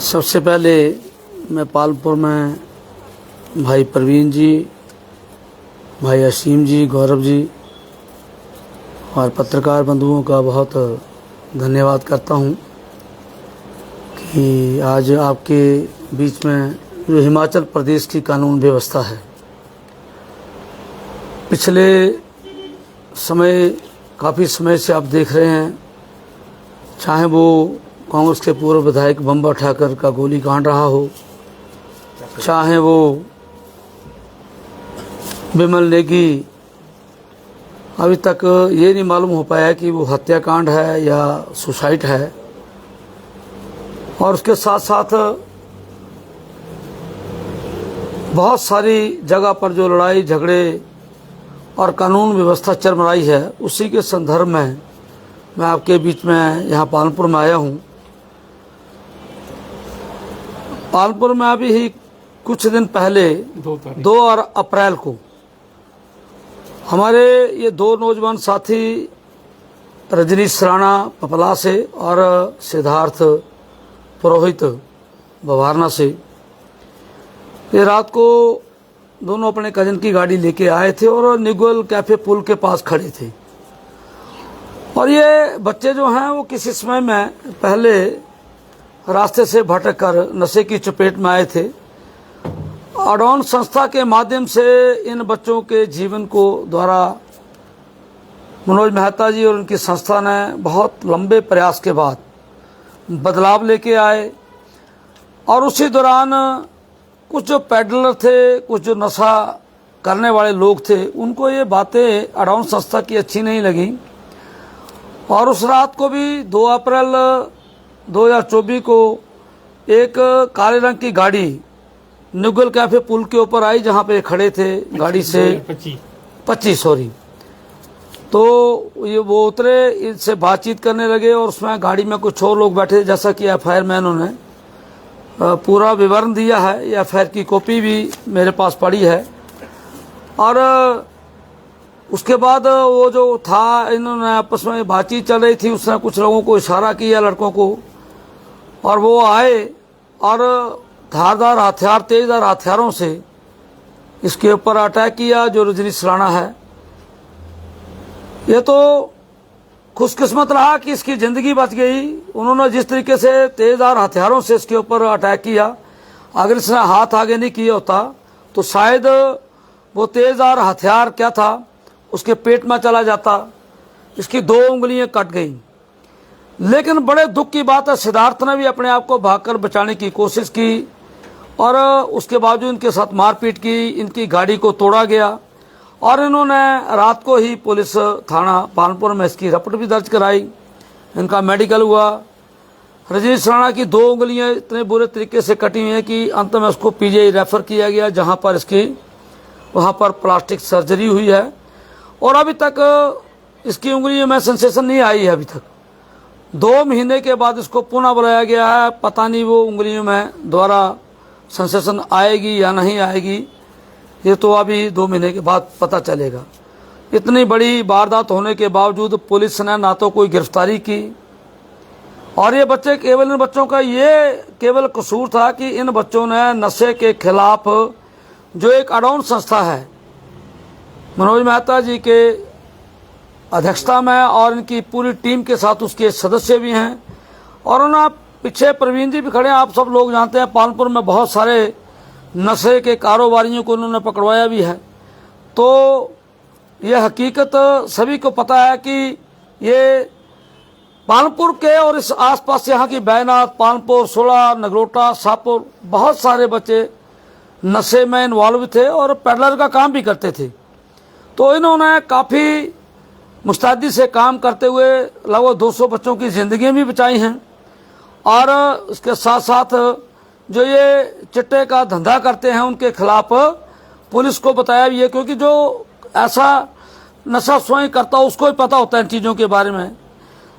सबसे पहले मैं पालपुर में भाई प्रवीण जी, भाई असीम जी, गौरव जी और पत्रकार बंधुओं का बहुत धन्यवाद करता हूं कि आज आपके बीच में जो हिमाचल प्रदेश की कानून व्यवस्था है, पिछले समय काफ़ी समय से आप देख रहे हैं, चाहे वो कांग्रेस के पूर्व विधायक बम्बा ठाकर का गोली कांड रहा हो, चाहे वो विमल नेगी, अभी तक ये नहीं मालूम हो पाया कि वो हत्याकांड है या सुसाइड है। और उसके साथ साथ बहुत सारी जगह पर जो लड़ाई झगड़े और कानून व्यवस्था चरमराई है, उसी के संदर्भ में मैं आपके बीच में यहाँ पालनपुर में आया हूँ। पालनपुर में अभी ही कुछ दिन पहले 2 अप्रैल को हमारे ये 2 नौजवान साथी रजनीश राणा पपला से और सिद्धार्थ पुरोहित बवारना से, ये रात को दोनों अपने कजन की गाड़ी लेके आए थे और निगोल कैफे पुल के पास खड़े थे। और ये बच्चे जो हैं वो किसी समय में पहले रास्ते से भटक कर नशे की चपेट में आए थे। अडॉन संस्था के माध्यम से इन बच्चों के जीवन को द्वारा मनोज मेहता जी और उनकी संस्था ने बहुत लंबे प्रयास के बाद बदलाव लेके आए। और उसी दौरान कुछ जो पैडलर थे, कुछ जो नशा करने वाले लोग थे, उनको ये बातें अडॉन संस्था की अच्छी नहीं लगी। और उस रात को भी 2 अप्रैल 2024 को एक काले रंग की गाड़ी निगल कैफे पुल के ऊपर आई, जहां पे खड़े थे गाड़ी से 25 तो ये वो उतरे, इनसे बातचीत करने लगे और उसमें गाड़ी में कुछ और लोग बैठे, जैसा कि एफआईआर में उन्होंने पूरा विवरण दिया है। ये एफआईआर की कॉपी भी मेरे पास पड़ी है। और उसके बाद वो जो था, इन्होंने आपस में बातचीत चल रही थी, उसने कुछ लोगों को इशारा किया, लड़कों को, और वो आए और धारदार हथियार, तेजदार हथियारों से इसके ऊपर अटैक किया, जो रजनीश राणा है। ये तो खुशकिस्मत रहा कि इसकी जिंदगी बच गई। उन्होंने जिस तरीके से तेजदार हथियारों से इसके ऊपर अटैक किया, अगर इसने हाथ आगे नहीं किया होता तो शायद वो तेजदार हथियार क्या था, उसके पेट में चला जाता। इसकी 2 उंगलियां कट गई। लेकिन बड़े दुख की बात है, सिद्धार्थ ने भी अपने आप को भागकर बचाने की कोशिश की और उसके बावजूद इनके साथ मारपीट की, इनकी गाड़ी को तोड़ा गया। और इन्होंने रात को ही पुलिस थाना पालनपुर में इसकी रिपोर्ट भी दर्ज कराई। इनका मेडिकल हुआ। रजनीश राणा की 2 उंगलियां इतने बुरे तरीके से कटी हुई हैं कि अंत में उसको पीजीआई रेफर किया गया, जहां पर इसकी वहां पर प्लास्टिक सर्जरी हुई है। और अभी तक इसकी उंगलियों में सेंसेशन नहीं आई है। अभी तक 2 महीने के बाद इसको पुनः बुलाया गया है। पता नहीं वो उंगलियों में दोबारा सेंसेशन आएगी या नहीं आएगी, ये तो अभी 2 महीने के बाद पता चलेगा। इतनी बड़ी वारदात होने के बावजूद पुलिस ने ना तो कोई गिरफ्तारी की, और ये बच्चे, केवल इन बच्चों का ये केवल कसूर था कि इन बच्चों ने नशे के खिलाफ जो एक अडॉन संस्था है, मनोज मेहता जी के अध्यक्षता में और इनकी पूरी टीम के साथ उसके सदस्य भी हैं, और उन्हें पीछे प्रवीण जी भी खड़े हैं। आप सब लोग जानते हैं पालनपुर में बहुत सारे नशे के कारोबारियों को उन्होंने पकड़वाया भी है। तो ये हकीकत सभी को पता है कि ये पालनपुर के और इस आसपास यहाँ की बैनाथ, पालनपुर, सोला, नगरोटा, शाहपुर, बहुत सारे बच्चे नशे में इन्वॉल्व थे और पेडलर का काम भी करते थे। तो इन्होंने काफ़ी मुस्तैदी से काम करते हुए लगभग 200 बच्चों की जिंदगियां भी बचाई हैं। और इसके साथ साथ जो ये चिट्टे का धंधा करते हैं, उनके खिलाफ पुलिस को बताया भी है, क्योंकि जो ऐसा नशा स्वयं करता उसको ही पता होता है इन चीज़ों के बारे में।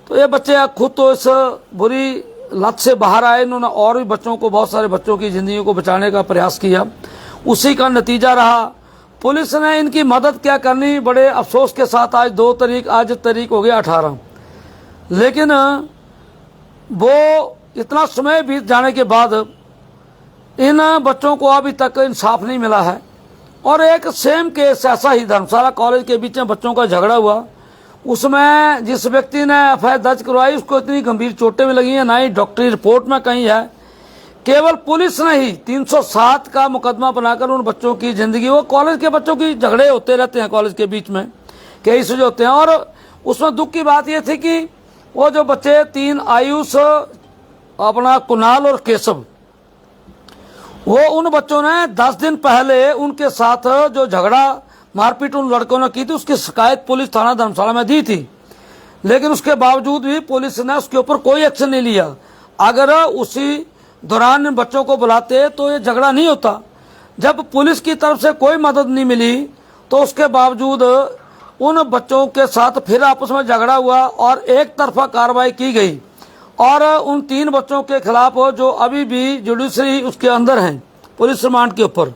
तो ये बच्चे खुद तो इस बुरी लत से बाहर आए। इन्होंने और भी बच्चों को, बहुत सारे बच्चों की जिंदगी को बचाने का प्रयास किया। उसी का नतीजा रहा। पुलिस ने इनकी मदद क्या करनी, बड़े अफसोस के साथ आज तारीख हो गई 18, लेकिन वो इतना समय बीत जाने के बाद इन बच्चों को अभी तक इंसाफ नहीं मिला है। और एक सेम केस ऐसा ही धर्मशाला कॉलेज के बीच में बच्चों का झगड़ा हुआ, उसमें जिस व्यक्ति ने एफआईआर दर्ज करवाई उसको इतनी गंभीर चोटें भी लगी हैं, ना ही डॉक्टरी रिपोर्ट में कहीं है। केवल पुलिस ने ही 307 का मुकदमा बनाकर उन बच्चों की जिंदगी, वो कॉलेज के बच्चों की झगड़े होते रहते हैं कॉलेज के बीच में, कई इश्यूज होते हैं। और उसमें दुख की बात यह थी कि वो जो बच्चे 3 आयुष, अपना कुणाल और केशव, वो उन बच्चों ने 10 दिन पहले उनके साथ जो झगड़ा मारपीट उन लड़कों ने की थी, उसकी शिकायत पुलिस थाना धर्मशाला में दी थी, लेकिन उसके बावजूद भी पुलिस ने उसके ऊपर कोई एक्शन नहीं लिया। अगर उसी दौरान इन बच्चों को बुलाते तो ये झगड़ा नहीं होता। जब पुलिस की तरफ से कोई मदद नहीं मिली तो उसके बावजूद उन बच्चों के साथ फिर आपस में झगड़ा हुआ और एक तरफा कार्रवाई की गई। और उन 3 बच्चों के खिलाफ जो अभी भी जुडिशरी उसके अंदर हैं पुलिस रिमांड के ऊपर,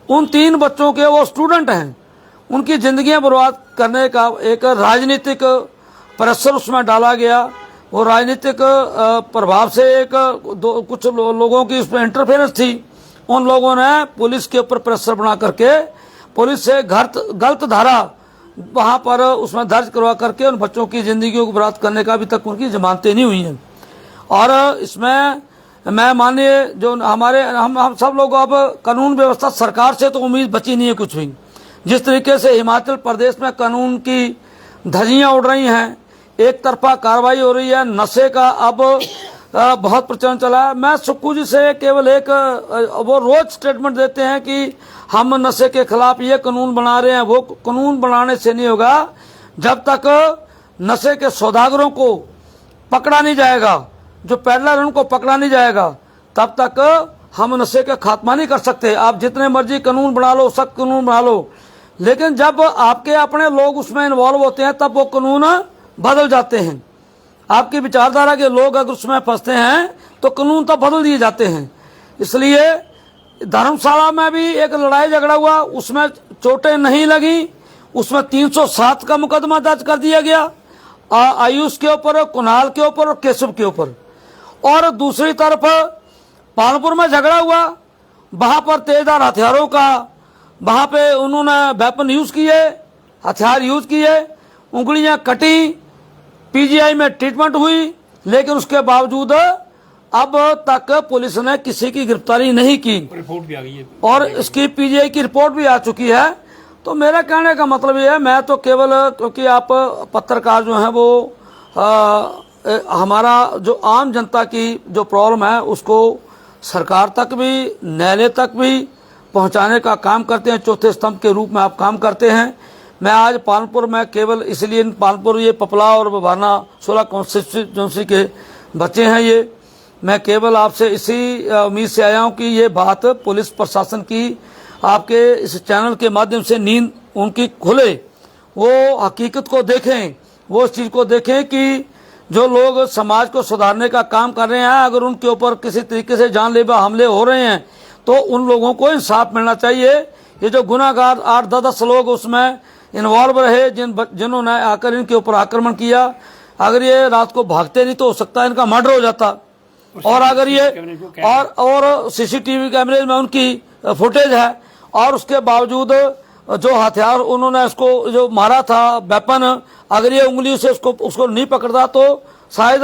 उन 3 बच्चों के वो स्टूडेंट हैं, उनकी जिंदगियां बर्बाद करने का एक राजनीतिक प्रेशर उसमें डाला गया। वो राजनीतिक प्रभाव से कुछ लोगों की उसमें इंटरफेरेंस थी। उन लोगों ने पुलिस के ऊपर प्रेशर बना करके पुलिस से गलत धारा वहां पर उसमें दर्ज करवा करके उन बच्चों की जिंदगी को बर्बाद करने का अभी तक उनकी जमानतें नहीं हुई हैं। और इसमें मैं मानिए जो हमारे हम सब लोग, अब कानून व्यवस्था सरकार से तो उम्मीद बची नहीं है कुछ भी। जिस तरीके से हिमाचल प्रदेश में कानून की धज्जियां उड़ रही हैं, एक तरफा कार्रवाई हो रही है, नशे का अब बहुत प्रचलन चला है। मैं सुक्खू जी से केवल एक, वो रोज स्टेटमेंट देते हैं कि हम नशे के खिलाफ ये कानून बना रहे हैं, वो कानून बनाने से नहीं होगा। जब तक नशे के सौदागरों को पकड़ा नहीं जाएगा, जो पेडलर उनको पकड़ा नहीं जाएगा, तब तक हम नशे का खात्मा नहीं कर सकते। आप जितने मर्जी कानून बना लो, सख्त कानून बना लो, लेकिन जब आपके अपने लोग उसमें इन्वॉल्व होते हैं तब वो कानून बदल जाते हैं। आपकी विचारधारा के लोग अगर उसमें फंसते हैं तो कानून तो बदल दिए जाते हैं। इसलिए धर्मशाला में भी एक लड़ाई झगड़ा हुआ, उसमें चोटें नहीं लगी, उसमें 307 का मुकदमा दर्ज कर दिया गया, आयुष के ऊपर, कुणाल के ऊपर और केशव के ऊपर। और दूसरी तरफ पालपुर में झगड़ा हुआ, वहां पर तेजधार हथियारों का, वहां पे उन्होंने वेपन यूज किए, हथियार यूज किए, उंगलियां कटी, पीजीआई में ट्रीटमेंट हुई, लेकिन उसके बावजूद अब तक पुलिस ने किसी की गिरफ्तारी नहीं की। रिपोर्ट भी आ गई है और इसकी पीजीआई की रिपोर्ट भी आ चुकी है। तो मेरा कहने का मतलब ये है, मैं तो केवल, क्योंकि आप पत्रकार जो हैं वो हमारा जो आम जनता की जो प्रॉब्लम है उसको सरकार तक भी, न्यायालय तक भी पहुंचाने का काम करते हैं, चौथे स्तंभ के रूप में आप काम करते हैं। मैं आज पालनपुर में केवल इसलिए, पालनपुर ये पपला और बवाना 16 कॉन्स्टिट्यूंसी के बच्चे हैं, ये मैं केवल आपसे इसी उम्मीद से आया हूं कि ये बात पुलिस प्रशासन की आपके इस चैनल के माध्यम से नींद उनकी खुले, वो हकीकत को देखें, वो इस चीज को देखें कि जो लोग समाज को सुधारने का काम कर रहे हैं, अगर उनके ऊपर किसी तरीके से जानलेवा हमले हो रहे हैं तो उन लोगों को इंसाफ मिलना चाहिए। ये जो गुनाहगार 8-10 लोग उसमें इन्वॉल्व रहे, जिन्होंने आकर इनके ऊपर आक्रमण किया, अगर ये रात को भागते नहीं तो हो सकता है इनका मर्डर हो जाता। और अगर ये और सीसीटीवी कैमरे में उनकी फुटेज है, और उसके बावजूद जो हथियार उन्होंने इसको जो मारा था वेपन, अगर ये उंगली से उसको नहीं पकड़ता तो शायद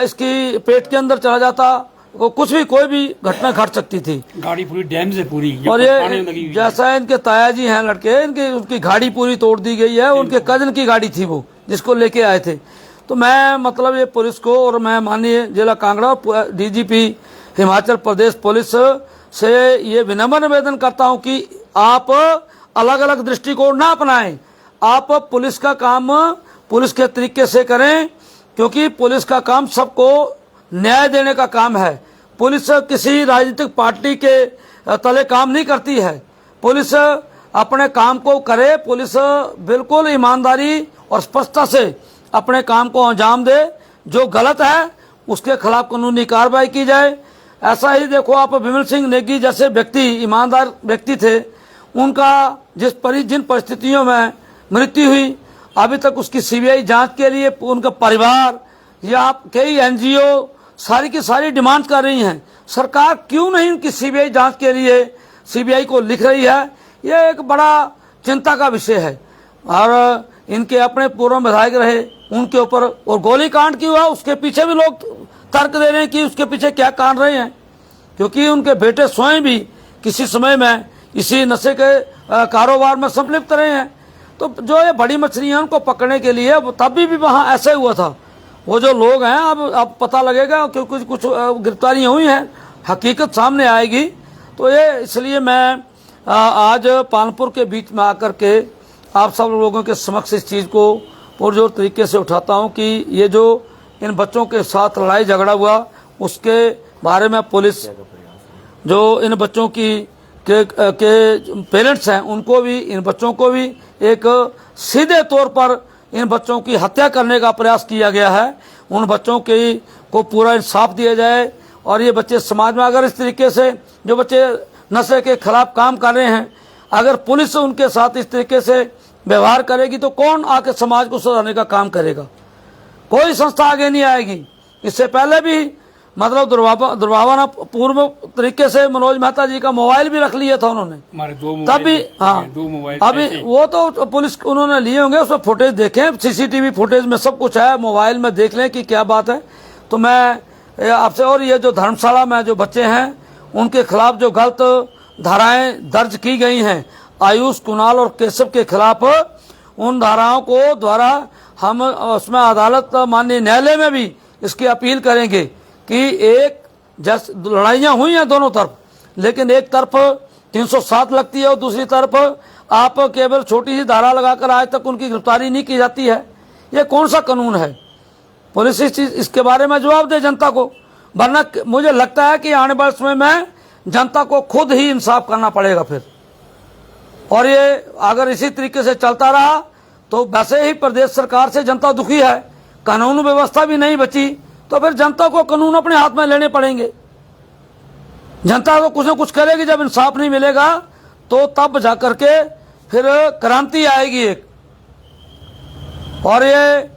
इसकी पेट के अंदर चला जाता, कुछ भी, कोई भी घटना घट सकती थी। गाड़ी पूरी डैम से पूरी, और ये जैसा इनके ताया जी हैं लड़के, उनकी गाड़ी पूरी तोड़ दी गई है। उनके कजन की गाड़ी थी वो, जिसको लेके आए थे। तो मैं मतलब ये पुलिस को, और मैं माननीय जिला कांगड़ा डीजीपी हिमाचल प्रदेश पुलिस से ये विनम्र निवेदन करता हूं कि आप अलग अलग दृष्टिकोण ना अपनाएं। आप पुलिस का काम पुलिस के तरीके से करें, क्योंकि पुलिस का काम सबको न्याय देने का काम है। पुलिस किसी राजनीतिक पार्टी के तले काम नहीं करती है। पुलिस अपने काम को करे, पुलिस बिल्कुल ईमानदारी और स्पष्टता से अपने काम को अंजाम दे। जो गलत है उसके खिलाफ कानूनी कार्रवाई की जाए। ऐसा ही देखो आप, विमल सिंह नेगी जैसे व्यक्ति, ईमानदार व्यक्ति थे, उनका जिन परिस्थितियों में मृत्यु हुई, अभी तक उसकी सीबीआई जांच के लिए उनका परिवार या कई एनजीओ सारी की सारी डिमांड कर रही हैं। सरकार क्यों नहीं उनकी सीबीआई जांच के लिए सीबीआई को लिख रही है, ये एक बड़ा चिंता का विषय है। और इनके अपने पूर्व विधायक रहे उनके ऊपर, और गोलीकांड क्यों हुआ उसके पीछे भी लोग तर्क दे रहे हैं कि उसके पीछे क्या कांड रहे हैं, क्योंकि उनके बेटे स्वयं भी किसी समय में इसी नशे के कारोबार में संलिप्त रहे हैं। तो जो ये बड़ी मछलियां उनको पकड़ने के लिए तब भी वहां ऐसे हुआ था। वो जो लोग हैं अब पता लगेगा, क्योंकि कुछ गिरफ्तारियां हुई हैं, हकीकत सामने आएगी। तो ये इसलिए मैं आज पालनपुर के बीच में आकर के आप सब लोगों के समक्ष इस चीज़ को पुरजोर तरीके से उठाता हूं कि ये जो इन बच्चों के साथ लड़ाई झगड़ा हुआ उसके बारे में पुलिस जो इन बच्चों के पेरेंट्स हैं उनको भी, इन बच्चों को भी एक सीधे तौर पर इन बच्चों की हत्या करने का प्रयास किया गया है। उन बच्चों को पूरा इंसाफ दिया जाए। और ये बच्चे समाज में अगर इस तरीके से जो बच्चे नशे के खिलाफ काम कर रहे हैं, अगर पुलिस उनके साथ इस तरीके से व्यवहार करेगी तो कौन आके समाज को सुधारने का काम करेगा? कोई संस्था आगे नहीं आएगी। इससे पहले भी मतलब दुर्भावना पूर्व तरीके से मनोज मेहता जी का मोबाइल भी रख लिया था उन्होंने, हमारे 2 मोबाइल तब भी हाँ 2 मोबाइल अभी वो तो पुलिस उन्होंने लिए होंगे, उसमें फुटेज देखें, सीसीटीवी फुटेज में सब कुछ है, मोबाइल में देख लें कि क्या बात है। तो मैं आपसे, और ये जो धर्मशाला में जो बच्चे हैं उनके खिलाफ जो गलत धाराएं दर्ज की गई हैं आयुष, कुणाल और केशव के खिलाफ, उन धाराओं को द्वारा हम उसमें अदालत माननीय न्यायालय में भी इसकी अपील करेंगे कि एक जैसे लड़ाइयां हुई हैं दोनों तरफ, लेकिन एक तरफ 307 लगती है और दूसरी तरफ आप केवल छोटी सी धारा लगाकर आज तक उनकी गिरफ्तारी नहीं की जाती है। ये कौन सा कानून है? पुलिस इसके बारे में जवाब दे जनता को, वरना मुझे लगता है कि आने वाले समय में जनता को खुद ही इंसाफ करना पड़ेगा फिर। और ये अगर इसी तरीके से चलता रहा तो वैसे ही प्रदेश सरकार से जनता दुखी है, कानून व्यवस्था भी नहीं बची, तो फिर जनता को कानून अपने हाथ में लेने पड़ेंगे। जनता को कुछ न कुछ करेगी, जब इंसाफ नहीं मिलेगा तो तब जाकर के फिर क्रांति आएगी एक। और ये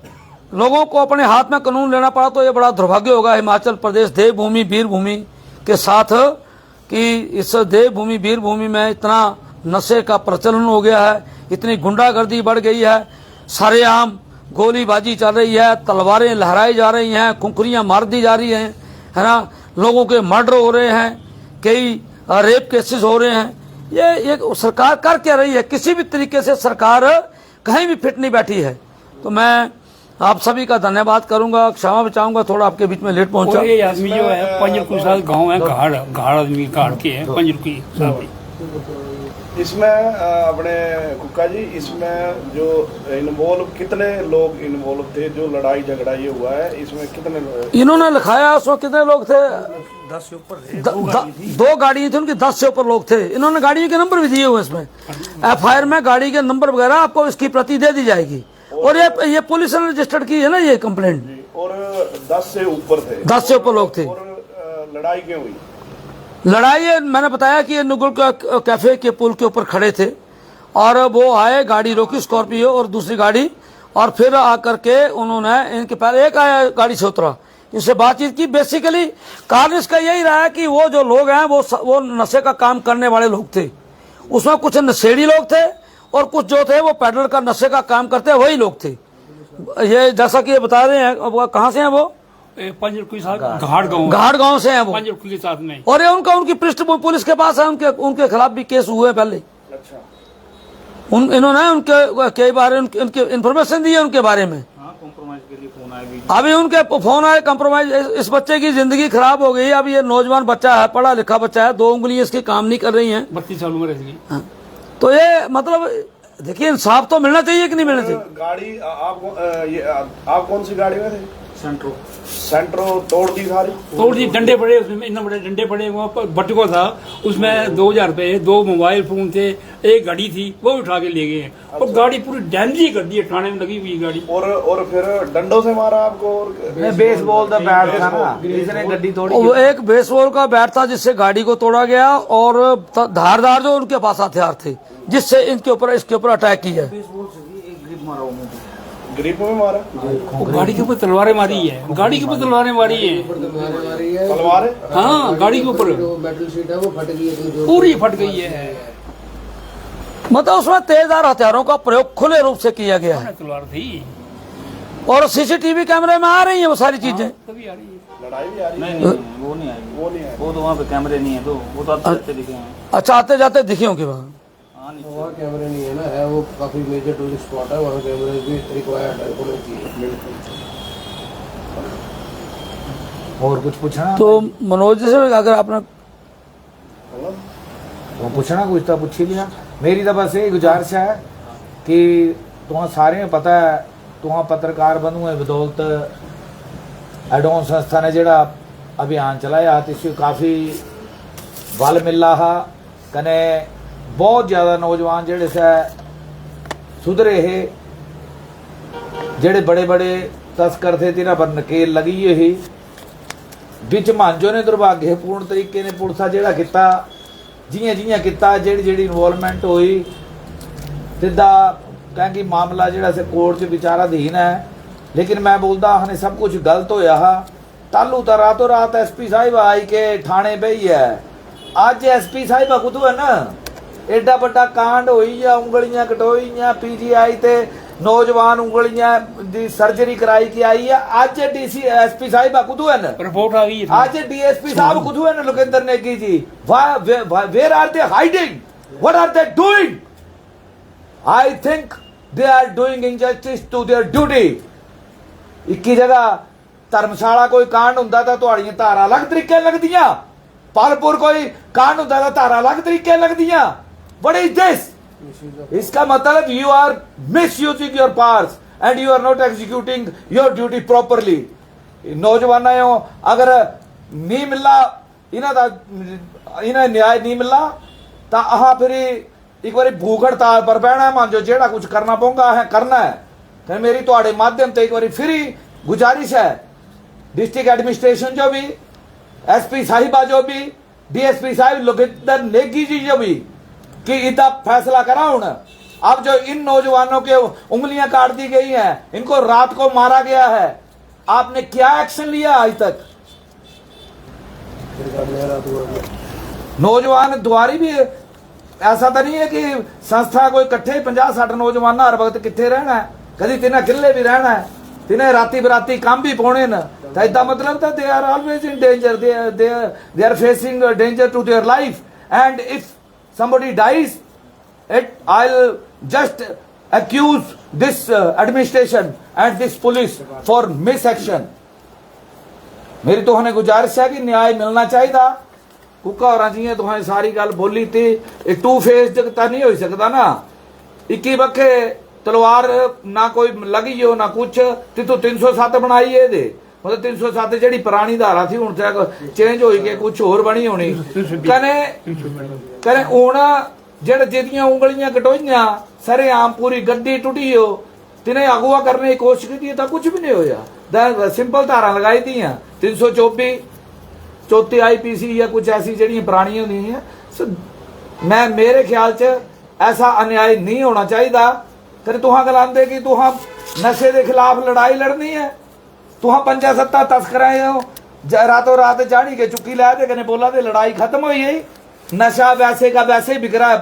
लोगों को अपने हाथ में कानून लेना पड़ा तो ये बड़ा दुर्भाग्य होगा हिमाचल प्रदेश देवभूमि वीर भूमि के साथ, कि इस देवभूमि वीर भूमि में इतना नशे का प्रचलन हो गया है, इतनी गुंडागर्दी बढ़ गई है, सरेआम गोलीबाजी चल रही है, तलवारें लहराई जा रही हैं, खुंखरियां मार दी जा रही हैं, है ना, लोगों के मर्डर हो रहे हैं, कई रेप केसेस हो रहे हैं। ये सरकार कर क्या रही है? किसी भी तरीके से सरकार कहीं भी फिट नहीं बैठी है। तो मैं आप सभी का धन्यवाद करूंगा, क्षमा भी चाहूंगा, थोड़ा आपके बीच में लेट पहुंचा। और ये आदमी जो है पंजरकुई साल गाँव है, घाड़ आदमी घाड़ के है पंजरकुई साहब। इसमें अपने कुक्का जी, इसमें जो इन्वॉल्व कितने लोग इन्वॉल्व थे? जो लड़ाई झगड़ा ये हुआ है इसमें कितने इन्होंने लिखाया उसमें कितने लोग थे? 10 से ऊपर 2 गाड़ियां थी उनकी, 10 से ऊपर लोग थे। इन्होंने गाड़ियों के नंबर भी दिए हुए इसमें, FIR में गाड़ी के नंबर वगैरह आपको इसकी प्रति दे दी जाएगी। और ये पुलिस ने रजिस्टर्ड की है ना ये कंप्लेंट। और 10 से ऊपर थे, 10 से ऊपर लोग थे। और लड़ाई क्यों हुई? लड़ाई मैंने बताया कि ये नुगुल कैफे के पुल के ऊपर खड़े थे और वो आए, गाड़ी रोकी स्कॉर्पियो और दूसरी गाड़ी, और फिर आकर के उन्होंने इनके पहले एक आया गाड़ी से उतरा, इनसे बातचीत की। बेसिकली कारण इसका यही रहा है कि वो जो लोग हैं वो नशे का काम करने वाले लोग थे। उसमें कुछ नशेड़ी लोग थे और कुछ जो थे वो पैडल का नशे का काम करते वही लोग थे। ये जैसा कि ये बता रहे हैं, कहाँ से हैं वो? पंजरकुई साहब घाट गांव से हैं वो, पंजरकुई के साथ में। और ये उनकी पृष्ठभूमि पुलिस के पास है, उनके खिलाफ भी केस हुए हैं पहले। अच्छा। इन्होंने उनके कई बार उनके इन्फॉर्मेशन दी है उनके बारे में। कॉम्प्रोमाइज के लिए फोन आया, अभी उनके फोन आए, कॉम्प्रोमाइज। इस बच्चे की जिंदगी खराब हो गई। अब ये नौजवान बच्चा है, पढ़ा लिखा बच्चा है, 2 उंगलियां इसकी काम नहीं कर रही हैं, 32 साल उम्र है। हाँ। तो ये मतलब देखिए इंसाफ तो मिलना चाहिए कि नहीं मिलना चाहिए? गाड़ी आप कौन सी गाड़ी में थे? सेंट्रो तोड़ दी सारी, तोड़ दी, डंडे पड़े उसमें, इतने बड़े डंडे पड़े। वहाँ पर बटुआ था, उसमें 2000 रुपए, 2 मोबाइल फोन थे, एक गाड़ी थी, वो उठा के ले गए हैं। और गाड़ी पूरी डैमेज कर दी है, थाने में लगी हुई गाड़ी। और फिर डंडों से मारा आपको? और बेसबॉल का बैट था ना, इसने गड्डी तोड़ी। वो एक बेसबॉल का बैट था जिससे गाड़ी को तोड़ा गया, और धारदार जो उनके पास हथियार थे जिससे इसके ऊपर अटैक किया। गरीबों में मारा वो गाड़ी के ऊपर तलवारें मारी है, गाड़ी के ऊपर तलवारें मारी है। तलवार है हाँ, गाड़ी के ऊपर जो मेटल शीट है वो फट गई है, तो पूरी फट गई है। मतलब उसमें तेजधार हथियारों का प्रयोग खुले रूप से किया गया है तलवार थी, और सीसीटीवी कैमरे में आ रही है वो सारी चीजें। तभी आ रही है। लड़ाई भी आ रही है नहीं नहीं वो नहीं आएगी, वो नहीं है वो तो वहाँ पे कैमरे नहीं है, तो वो तो आते दिखे हैं। अच्छा, आते जाते दिखे होंगे वहाँ। हाँ नहीं वहाँ कैमरे नहीं है ना, है वो काफी मेजर टूरिस्ट स्पॉट है, वहाँ कैमरे भी रिक्वायर्ड है पुलिस की। और कुछ पूछना तो मनोज जी से अगर आपने वो पूछना कुछ तो पूछ ही लिया। मेरी तो बस यही गुजारिश है कि तुम सारे पता है तुम पत्रकार बनू है बदौलत एडोन संस्था ने जड़ा अभियान चलाया तो काफ़ी बल मिला हा कने बहुत ज़्यादा नौजवान जेड़े से सुधरे है, जेड़े बड़े बड़े तस्कर थे तिन्हां पर नकेल लगी ही बिच मांजो ने दुर्भाग्यपूर्ण तरीके ने पुलिसा जेड़ा किता जियां जियां किता जेड़ी जेड़ी इन्वॉल्वमेंट हुई सीधा क्योंकि मामला जेड़ा से कोर्ट च विचाराधीन है, लेकिन मैं बोलता हने सब कुछ गलत होया हा। तालू तो रातों रात एसपी साहिब आई के थाने बही है, अज एसपी साहिबा कुछ है ना एडा बड़ा कांड होई या उंगलियां कटोई या पीजीआई ते नौजवान उंगलियां दी सर्जरी कराई की आई है, अज डीसी एसपी साहिबा कुछ है ना रिपोर्ट आ गई है। आज डीएसपी साहब खुद हुए ना Lokendra Negi ji, where are they hiding, what are they doing? I think they are doing injustice to their duty. एक ही जगह धर्मशाला कोई कांड हुंदा तां तुहाड़ियां धारा अलग तरीके लगदियां, पालपुर कोई कांड हुंदा तां धारा अलग तरीके लगदियां। What is this? इसका मतलब you are misusing your powers and you are not executing your duty properly. नौजवानों अगर नहीं मिला इन्हें न्याय नहीं मिला तो अह फिर एक बार भूख हड़ताल पर बहना मान जो जेड़ा कुछ करना पऊंगा है करना है। तो मेरी थोड़े माध्यम से एक बार फिर ही गुजारिश है डिस्ट्रिक्ट एडमिनिस्ट्रेशन जो भी, एसपी साहिबा जो भी, डीएसपी साहिब लोकेंद्र नेगी जी जो भी कि इतना फैसला करा हूं। अब जो इन नौजवानों के उंगलियां काट दी गई हैं, इनको रात को मारा गया है, आपने क्या एक्शन लिया आज तक? नौजवान द्वारी भी ऐसा तो नहीं है कि संस्था कोई इकट्ठे 50-60 नौजवान हर वक्त कितने रहना है, कभी तिन्हें किले भी रहना है, तिन्हें राती बराती काम भी पाने न, तो इसका मतलब तो they are always in danger, they are facing danger to their life and if somebody dies I'll just accuse this administration and this police for misaction। मेरी तो हने गुजारिश है कि न्याय मिलना चाहिए। कुका और जियां तो सारी गल बोली थी, टू फेस तो नहीं हो सकता ना, इक्की बखे तलवार ना कोई लगी हो ना कुछ, तो 307 बनाई है दे, मतलब 307 जी पुरानी धारा थी हुण चेंज हो गई, कुछ होर बनी होनी कने हुण जेड़े जिहदियां उंगलियां कटोईयां सरेआम पूरी गड्डी टुटी हो, तिन्हें अगवा करने की कोशिश की तो कुछ भी नहीं होया। सिंपल धारा लगाई दी 324 चौथी IPC या कुछ ऐसी जड़ियां पुरानी होंदी हैं। मैं मेरे ख्याल च ऐसा अन्याय नहीं होना चाहिए। कने तुहां गलांदे कि तुहां नशे के खिलाफ लड़ाई लड़नी है, तुहां 50-70 तस्कराए हो, रातों रात जानी के चुक्की लै दे कने बोला दे लड़ाई खत्म हुई है। नशा वैसे का वैसे ही बिक रहा है,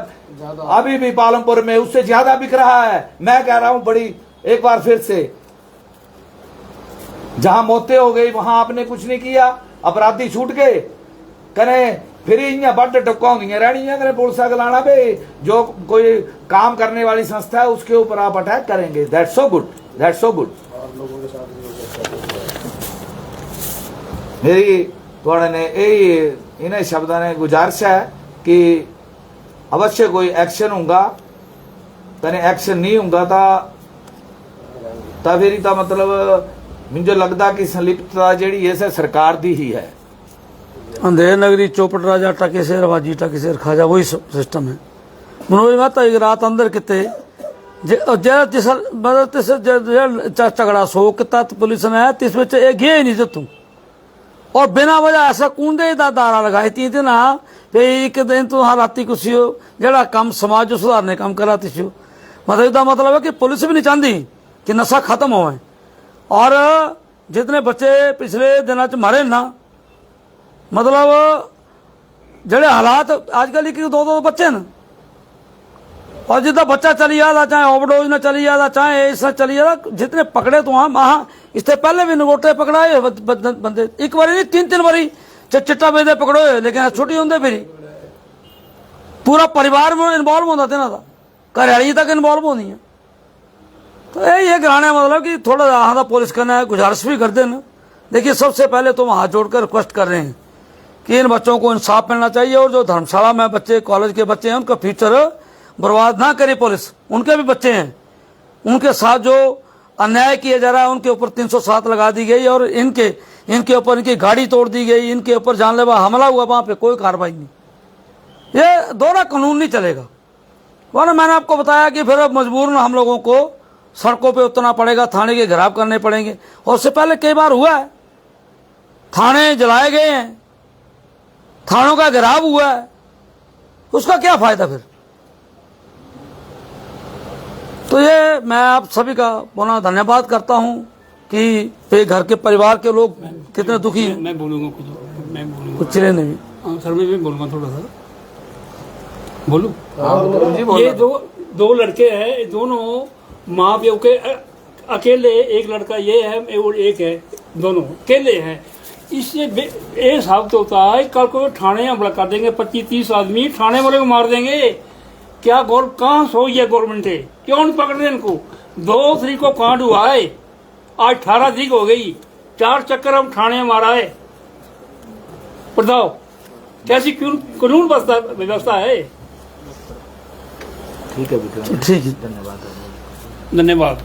अभी भी पालमपुर में उससे ज्यादा बिक रहा है। मैं कह रहा हूं बड़ी एक बार फिर से, जहां मौतें हो गई वहां आपने कुछ नहीं किया, अपराधी छूट गए, कने फिर इं बड़ टुक्का होंगी रहनी कने पुलिस गलाना भाई जो कोई काम करने वाली संस्था है उसके ऊपर आप अटैक करेंगे। That's so good, that's so good. मेरी थोड़े ने यही इन्हें शब्दों ने गुजारिश है कि अवश्य कोई एक्शन होगा, कने एक्शन नहीं होगा तो फिर तो मतलब मुझे लगता कि संलिप्तता जी है सरकार दी ही है। अंधेर नगरी चौपट राजा टके शेर बाजी टके शेर खाजा, वही सिस्टम है। मनोज माता एक रात अंदर किते झगड़ा सो किता तो पुलिस ने तिस गया ही नहीं तू, और बिना वजह ऐसा कूंदे दारा लगाई थी ना भाई एक दिन तू हाँ राती कुछ जरा काम समाज जो सुधारने काम करा तिसो, मतलब इसका मतलब है कि पुलिस भी नहीं चाहती कि नशा खत्म होवे। और जितने बच्चे पिछले दिनों च मरे ना, मतलब जड़े हालात अजकल एक दो दो बच्चे न, और जितना बच्चा चली जाता, चाहे ओवरडोज ने चली जाता, चाहे इसने चली जाता, जितने पकड़े तो वहाँ इससे पहले भी नगोटे पकड़ाए बंदे, एक बारी नहीं 3-3 बारी चिट्टा बेदे पकड़ोए, लेकिन छुट्टी होंगे फिर पूरा परिवार में इन्वॉल्व होता थे ना, था घरयाली तक इन्वॉल्व होनी है। तो ये कराने मतलब कि थोड़ा हाँ पुलिस करना है, गुजारिश भी करते हैं। देखिए सबसे पहले तो हम हाथ जोड़कर रिक्वेस्ट कर रहे हैं कि इन बच्चों को इंसाफ मिलना चाहिए, और जो धर्मशाला में बच्चे, कॉलेज के बच्चे हैं, उनका फ्यूचर बर्बाद ना करे पुलिस। उनके भी बच्चे हैं, उनके साथ जो अन्याय किया जा रहा है, उनके ऊपर 307 लगा दी गई, और इनके ऊपर इनकी गाड़ी तोड़ दी गई, इनके ऊपर जानलेवा हमला हुआ, वहां पे कोई कार्रवाई नहीं। ये दोहरा कानून नहीं चलेगा। वरना मैंने आपको बताया कि फिर अब मजबूरन हम लोगों को सड़कों पे उतरना पड़ेगा, थाने के घेराव करने पड़ेंगे। और उससे पहले कई बार हुआ है, थाने जलाए गए हैं, थानों का घेराव हुआ है, उसका क्या फायदा फिर। तो ये मैं आप सभी का पुनः धन्यवाद करता हूं कि घर के परिवार के लोग कितने दुखी हैं। मैं बोलूंगा कुछ चिरे नहीं। सर मैं भी बोलूंगा थोड़ा सा, बोलूं? हाँ, ये दो लड़के हैं, ये दोनों माँ प्यो के अकेले, एक लड़का ये है और एक है, दोनों अकेले हैं। इससे ये साबित होता है कल को थाने हमला कर देंगे, 25-30 आदमी थाने वाले को मार देंगे। क्या कहाँ सोई है गवर्नमेंट है, क्यों नहीं पकड़ रहे इनको? 2 तारीख को कांड हुआ है, आज 18 तारीख हो गई, 4 चक्कर हम थाने मारा है। बताओ कैसी कानून व्यवस्था है। ठीक है विक्रम, ठीक है, धन्यवाद। धन्यवाद।